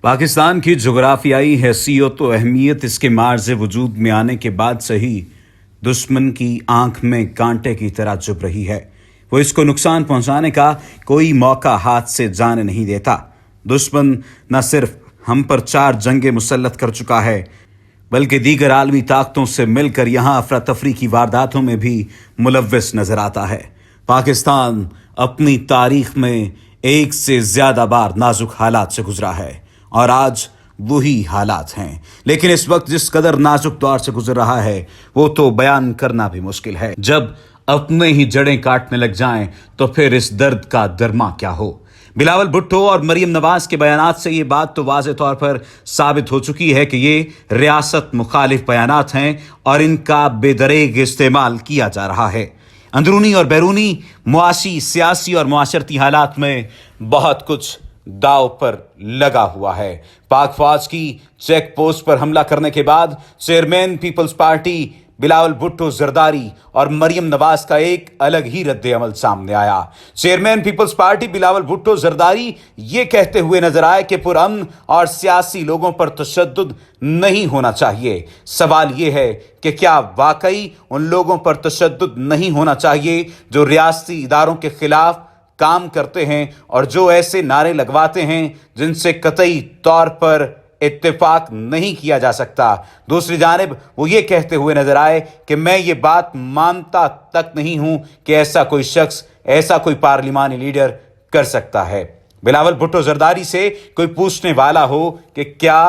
पाकिस्तान की जोग्राफियाई हैसियत व अहमियत इसके मार्ज़ वजूद में आने के बाद से ही दुश्मन की आंख में कांटे की तरह चुभ रही है। वो इसको नुकसान पहुंचाने का कोई मौका हाथ से जाने नहीं देता। दुश्मन न सिर्फ हम पर 4 जंगें मुसल्लत कर चुका है, बल्कि दीगर आलमी ताकतों से मिलकर यहाँ अफरा तफरी की वारदातों में भी मुलव्वस नजर आता है। पाकिस्तान अपनी तारीख में एक से ज़्यादा बार नाजुक हालात से गुजरा है और आज वही हालात हैं। लेकिन इस वक्त जिस कदर नाजुक दौर से गुजर रहा है वो तो बयान करना भी मुश्किल है। जब अपने ही जड़ें काटने लग जाएं तो फिर इस दर्द का दरमा क्या हो। बिलावल भुट्टो और मरियम नवाज के बयानात से ये बात तो वाज़े तौर पर साबित हो चुकी है कि ये रियासत मुखालिफ बयानात हैं और इनका बेदरेग इस्तेमाल किया जा रहा है। अंदरूनी और बैरूनी मुआशी, सियासी और मुआशरती हालात में बहुत कुछ दाव पर लगा हुआ है। पाक फौज की चेक पोस्ट पर हमला करने के बाद chairman Peoples Party Bilawal Bhutto Zardari और मरियम नवाज का एक अलग ही रद्द अमल सामने आया। Chairman Peoples Party Bilawal Bhutto Zardari ये कहते हुए नजर आए कि पुरअमन और सियासी लोगों पर तशद्दुद नहीं होना चाहिए। सवाल ये है कि क्या वाकई उन लोगों पर तशद्दुद नहीं होना चाहिए जो रियासती इदारों के खिलाफ काम करते हैं और जो ऐसे नारे लगवाते हैं जिनसे कतई तौर पर इत्तेफाक नहीं किया जा सकता। दूसरी जानिब वो ये कहते हुए नजर आए कि मैं ये बात मानता तक नहीं हूं कि ऐसा कोई शख्स, ऐसा कोई पार्लिमानी लीडर कर सकता है। बिलावल भुट्टो जरदारी से कोई पूछने वाला हो कि क्या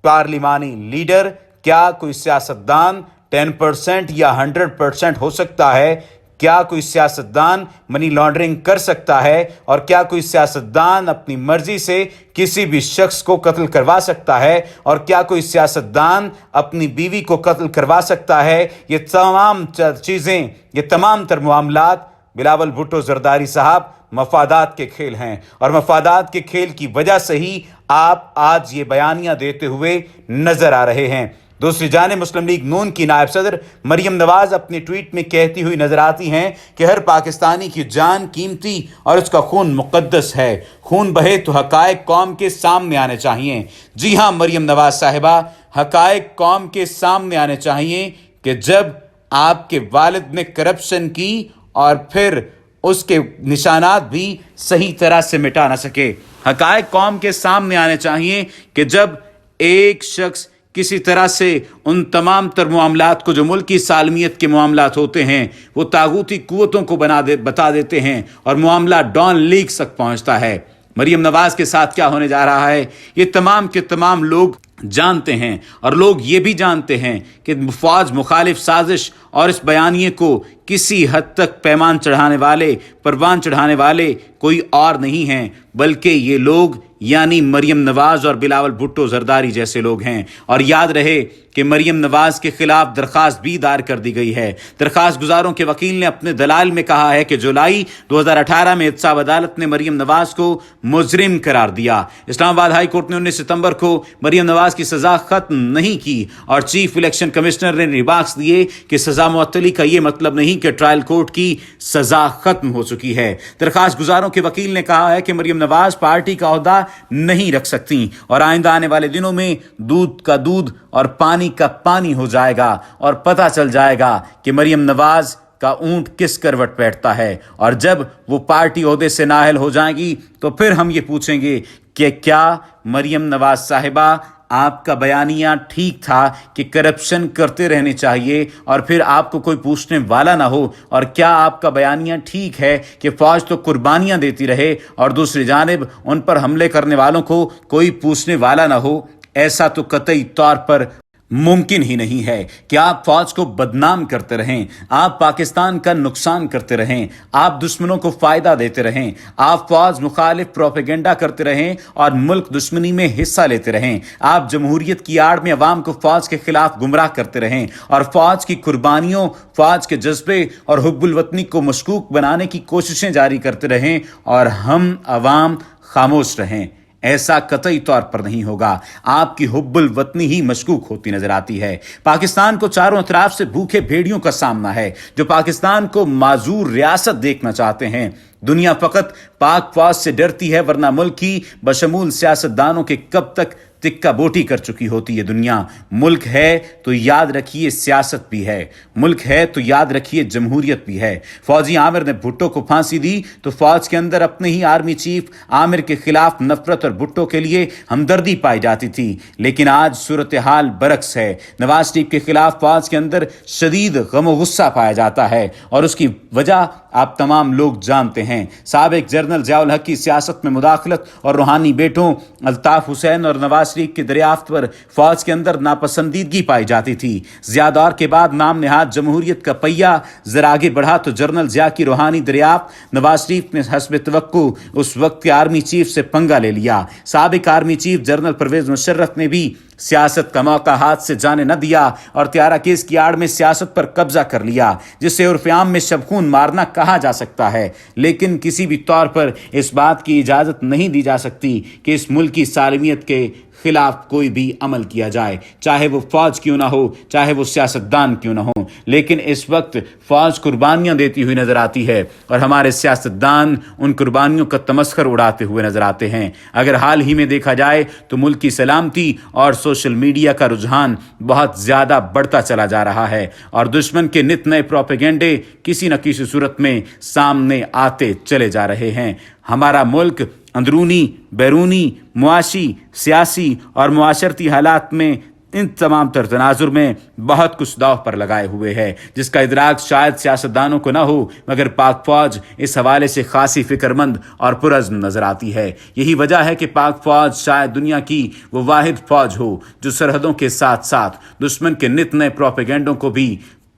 पार्लिमानी लीडर, क्या कोई सियासतदान 10% या 100% हो सकता है? क्या कोई सियासतदान मनी लॉन्ड्रिंग कर सकता है? और क्या कोई सियासतदान अपनी मर्जी से किसी भी शख्स को कत्ल करवा सकता है? और क्या कोई सियासतदान अपनी बीवी को कत्ल करवा सकता है? ये तमाम चीज़ें, ये तमाम तर मामलात बिलावल भुट्टो जरदारी साहब मफादात के खेल हैं और मफादात के खेल की वजह से ही आप आज ये बयानियां देते हुए नजर आ रहे हैं। दूसरी जानिब मुस्लिम लीग नून की नायब सदर मरियम नवाज अपने ट्वीट में कहती हुई नजर आती हैं कि हर पाकिस्तानी की जान कीमती और उसका खून मुक़द्दस है। खून बहे तो हक़ाइक़ कौम के सामने आने चाहिए। जी हाँ मरियम नवाज साहिबा, हक़ाइक़ कौम के सामने आने चाहिए कि जब आपके वालिद ने करप्शन की और फिर उसके निशानात भी सही तरह से मिटा ना सके। हक़ाइक़ कौम के सामने आने चाहिए कि जब एक शख्स किसी तरह से उन तमाम तर मामलात को जो मुल्क की सालमियत के मामलात होते हैं वो तागूती कुव्वतों को बता देते हैं और मामला डॉन लीग तक पहुंचता है। मरियम नवाज के साथ क्या होने जा रहा है ये तमाम के तमाम लोग जानते हैं और लोग ये भी जानते हैं कि फौज मुखालिफ साजिश और इस बयानिए को किसी हद तक पैमान चढ़ाने वाले, परवान चढ़ाने वाले कोई और नहीं हैं बल्कि ये लोग यानी मरियम नवाज और बिलावल भुट्टो जरदारी जैसे लोग हैं। और याद रहे कि मरियम नवाज के खिलाफ दरखास्त भी दायर कर दी गई है। दरखास्त गुजारों के वकील ने अपने दलाल में कहा है कि जुलाई 2018 में एहतसाब अदालत ने मरियम नवाज को मुजरिम करार दिया। इस्लामाबाद हाई कोर्ट ने 19 सितंबर को मरियम नवाज की सजा खत्म नहीं की और चीफ इलेक्शन कमिश्नर ने रिमार्क्स दिए कि सजा मुअत्तली का ये मतलब नहीं कि ट्रायल कोर्ट की सजा खत्म हो चुकी है। दरखास्त गुजारों के वकील ने कहा है कि मरियम नवाज पार्टी का ओहदा नहीं रख सकती और आइंदा आने वाले दिनों में दूध का दूध और पानी का पानी हो जाएगा और पता चल जाएगा कि मरियम नवाज का ऊंट किस करवट बैठता है। और जब वो पार्टी ओहदे से नाअहल हो जाएगी तो फिर हम ये पूछेंगे कि क्या मरियम नवाज साहिबा आपका बयानिया ठीक था कि करप्शन करते रहने चाहिए और फिर आपको कोई पूछने वाला ना हो? और क्या आपका बयानिया ठीक है कि फौज तो कुर्बानियां देती रहे और दूसरी जानिब उन पर हमले करने वालों को कोई पूछने वाला ना हो? ऐसा तो कतई तौर पर मुमकिन ही नहीं है कि आप फौज को बदनाम करते रहें, आप पाकिस्तान का नुकसान करते रहें, आप दुश्मनों को फायदा देते रहें, आप फौज मुखालिफ प्रोपेगेंडा करते रहें और मुल्क दुश्मनी में हिस्सा लेते रहें, आप जमहूरियत की आड़ में अवाम को फौज के खिलाफ गुमराह करते रहें और फौज की कुर्बानियों, फौज के जज्बे और हुब्बुल वतनी को मशकूक बनाने की कोशिशें जारी करते रहें और हम अवाम खामोश रहें। ऐसा कतई तौर पर नहीं होगा। आपकी हुब्बुल वतनी ही मशकूक होती नजर आती है। पाकिस्तान को चारों तरफ से भूखे भेड़ियों का सामना है जो पाकिस्तान को माजूर रियासत देखना चाहते हैं। दुनिया फकत पाक फौज से डरती है, वरना मुल्क की बशमूल सियासतदानों के कब तक तिक्का बोटी कर चुकी होती है दुनिया। मुल्क है तो याद रखिए सियासत भी है, मुल्क है तो याद रखिए जमहूरियत भी है। फौजी आमिर ने भुट्टो को फांसी दी तो फौज के अंदर अपने ही आर्मी चीफ आमिर के खिलाफ नफरत और भुट्टो के लिए हमदर्दी पाई जाती थी, लेकिन आज सूरत हाल बरक्स है। नवाज शरीफ के खिलाफ फौज के अंदर शदीद गम गुस्सा पाया जाता है और उसकी वजह आप तमाम लोग जानते हैं। साबिक जनरल ज़ियाउल हक की सियासत में मुदाखलत और रूहानी बेटों अल्ताफ हुसैन और नवाज शरीफ की दरियाफ्त पर फौज के अंदर नापसंदीदगी पाई जाती थी। ज़िया दौर के बाद नाम नेहाद जमहूरियत का पहिया जरा आगे बढ़ा तो जनरल ज़िया की रूहानी दरियाफ्त नवाज शरीफ ने हस्ब तवक्को उस वक्त के आर्मी चीफ से पंगा ले लिया। साबिक army chief general Pervez Musharraf ने भी सियासत का मौका हाथ से जाने न दिया और त्यारा केस की आड़ में सियासत पर कब्जा कर लिया, जिसे उर्फ आम में शबखून मारना कहा जा सकता है। लेकिन किसी भी तौर पर इस बात की इजाज़त नहीं दी जा सकती कि इस मुल्क की सालमियत के खिलाफ कोई भी अमल किया जाए, चाहे वो फौज क्यों ना हो, चाहे वो सियासतदान क्यों ना हो। लेकिन इस वक्त फौज कुर्बानियां देती हुई नजर आती है और हमारे सियासतदान उन कुर्बानियों का तमस्खर उड़ाते हुए नजर आते हैं। अगर हाल ही में देखा जाए तो मुल्क की सलामती और सोशल मीडिया का रुझान बहुत ज्यादा बढ़ता चला जा रहा है और दुश्मन के नित नए प्रोपेगेंडे किसी न किसी सूरत में सामने आते चले जा रहे हैं। हमारा मुल्क अंदरूनी, बैरूनी, मुआशी, सियासी और मुआशरती हालात में इन तमाम तनाजुर में बहुत कुछ दाव पर लगाए हुए है, जिसका इदराक शायद सियासतदानों को ना हो, मगर पाक फौज इस हवाले से खासी फिक्रमंद और पुरज़्म नजर आती है। यही वजह है कि पाक फौज शायद दुनिया की वो वाहिद फौज हो जो सरहदों के साथ साथ दुश्मन के नित नए प्रोपेगेंडों को भी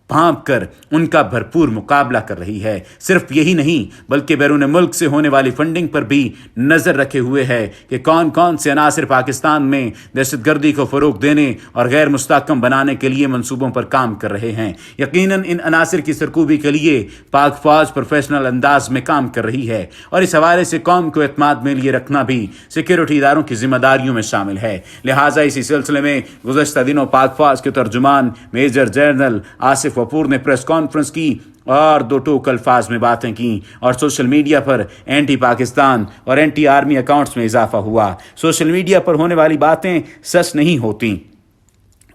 भांप कर उनका भरपूर मुकाबला कर रही है। सिर्फ यही नहीं बल्कि बैरून मुल्क से होने वाली फंडिंग पर भी नज़र रखे हुए है कि कौन कौन से अनासिर पाकिस्तान में दहशतगर्दी को फ़रोग देने और गैर मुस्तहकम बनाने के लिए मंसूबों पर काम कर रहे हैं। यकीनन इन अनासिर की सरकूबी के लिए पाक फौज प्रोफेशनल अंदाज में काम कर रही है और इस हवाले से कौम को एतमाद में लिए रखना भी सिक्योरिटी इदारों की जिम्मेदारियों में शामिल है। लिहाजा इसी सिलसिले में गुज़श्ता दिनों पाक फौज के तर्जुमान मेजर जनरल आसिफ वपूर ने प्रेस कॉन्फ्रेंस की और दो टोक अल्फाज में बातें की और सोशल मीडिया पर एंटी पाकिस्तान और एंटी आर्मी अकाउंट्स में इजाफा हुआ। सोशल मीडिया पर होने वाली बातें सच नहीं होती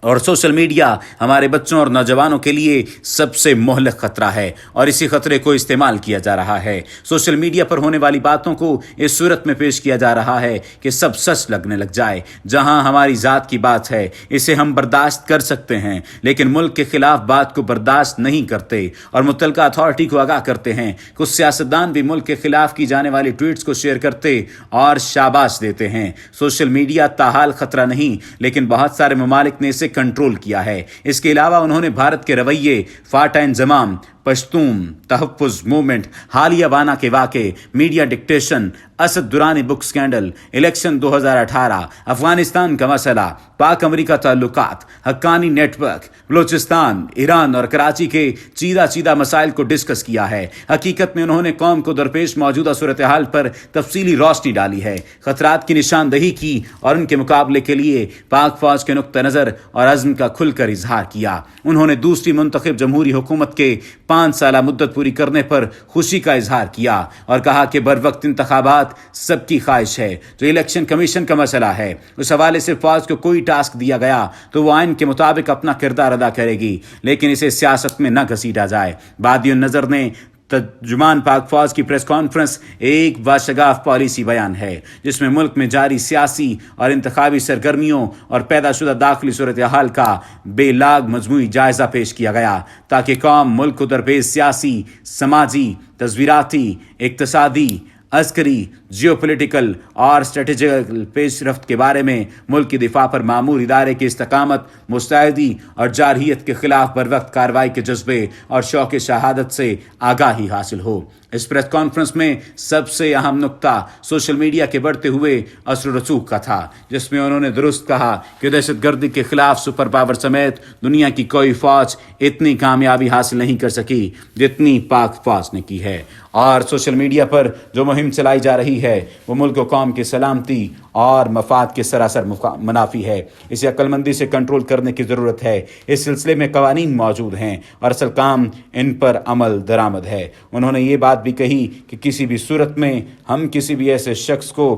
और सोशल मीडिया हमारे बच्चों और नौजवानों के लिए सबसे मोहलक खतरा है और इसी खतरे को इस्तेमाल किया जा रहा है। सोशल मीडिया पर होने वाली बातों को इस सूरत में पेश किया जा रहा है कि सब सच लगने लग जाए। जहां हमारी ज़ात की बात है इसे हम बर्दाश्त कर सकते हैं, लेकिन मुल्क के खिलाफ बात को बर्दाश्त नहीं करते और मुतलका अथॉरिटी को आगाह करते हैं। कुछ सियासतदान भी मुल्क के खिलाफ की जाने वाली ट्वीट्स को शेयर करते और शाबाश देते हैं। सोशल मीडिया ताहाल खतरा नहीं, लेकिन बहुत सारे ममालिक ने इसे कंट्रोल किया है। इसके अलावा उन्होंने भारत के रवैये, फाटा इंजमाम, पश्तून तहफ़्फ़ुज़ मूवमेंट, हालिया वाना के वाक़े, media dictation, Asad Durrani book scandal, election 2018, Afghanistan का मसला, पाक अमरीका ताल्लुकात, हक्कानी नेटवर्क, बलूचिस्तान, ईरान और कराची के चीदा मसाइल को डिस्कस किया है। हकीकत में उन्होंने कौम को दरपेश मौजूदा सूरत हाल पर तफसीली रोशनी डाली है, खतरात की निशानदही की और उनके मुकाबले के लिए पाक फौज के नुक्ता नज़र और अज़्म का खुलकर इजहार किया। उन्होंने दूसरी मुंतखब जमहूरी हुकूमत के 5 साला मुद्दत पूरी करने पर खुशी का इजहार किया और कहा कि बर वक्त इंतखाबात सबकी ख्वाहिश है। जो इलेक्शन कमीशन का मसला है उस हवाले से फौज को कोई टास्क दिया गया तो वो आइन के मुताबिक अपना किरदार अदा करेगी, लेकिन इसे सियासत में न घसीटा जाए। बादियुन नज़र ने तर्जुमान पाक फौज की प्रेस कॉन्फ्रेंस एक वाशगाफ पॉलिसी बयान है जिसमें मुल्क में जारी सियासी और इंतखाबी सरगर्मियों और पैदाशुदा दाखिली सूरत हाल का बेलाग मजमूई जायजा पेश किया गया ताकि कौम मुल्क को दरपेश सियासी, समाजी, तस्वीराती, इक्तसादी, अस्करी, जियोपॉलिटिकल और स्ट्रेटेजिकल पेशरफ्त के बारे में मुल्क की दिफा पर मामूर इदारे की इस्तकामत, मुस्तैदी और जारहियत के खिलाफ बर वक्त कार्रवाई के जज्बे और शौक़ शहादत से आगाही हासिल हो। इस प्रेस कॉन्फ्रेंस में सबसे अहम नुक्ता सोशल मीडिया के बढ़ते हुए असर रसूख का था, जिसमें उन्होंने दुरुस्त कहा कि दहशतगर्दी के खिलाफ सुपर पावर समेत दुनिया की कोई फौज इतनी कामयाबी हासिल नहीं कर सकी जितनी पाक फौज ने की है और सोशल मीडिया पर जो मुहिम चलाई जा रही ہے وہ ملک و قوم کی سلامتی اور مفاد کے سراسر منافی ہے. اسے عقلمندی سے کنٹرول کرنے کی ضرورت ہے. اس سلسلے میں قوانین موجود ہیں اور اصل کام ان پر عمل درآمد ہے. انہوں نے یہ بات بھی کہی کہ کسی بھی صورت میں ہم کسی بھی ایسے شخص کو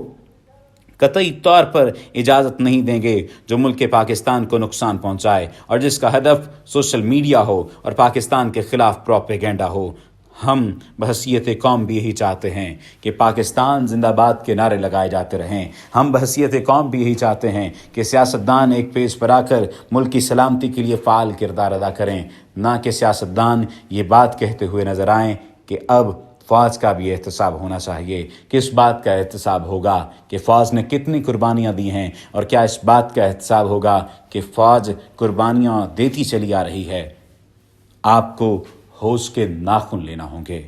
قطعی طور پر اجازت نہیں دیں گے جو ملک پاکستان کو نقصان پہنچائے اور جس کا ہدف سوشل میڈیا ہو اور پاکستان کے خلاف پروپیگنڈا ہو. ہم بحیثیت قوم بھی یہی چاہتے ہیں کہ پاکستان زندہ باد کے نعرے لگائے جاتے رہیں. ہم بحیثیت قوم بھی یہی چاہتے ہیں کہ سیاستدان ایک پیج پر آ کر ملک کی سلامتی کے لیے فعال کردار ادا کریں، نہ کہ سیاستدان یہ بات کہتے ہوئے نظر آئیں کہ اب فوج کا بھی احتساب ہونا چاہیے. کس بات کا احتساب ہوگا کہ فوج نے کتنی قربانیاں دی ہیں، اور کیا اس بات کا احتساب ہوگا کہ فوج قربانیاں دیتی چلی آ رہی ہے. آپ کو ہوش کے ناخن لینا ہوں گے.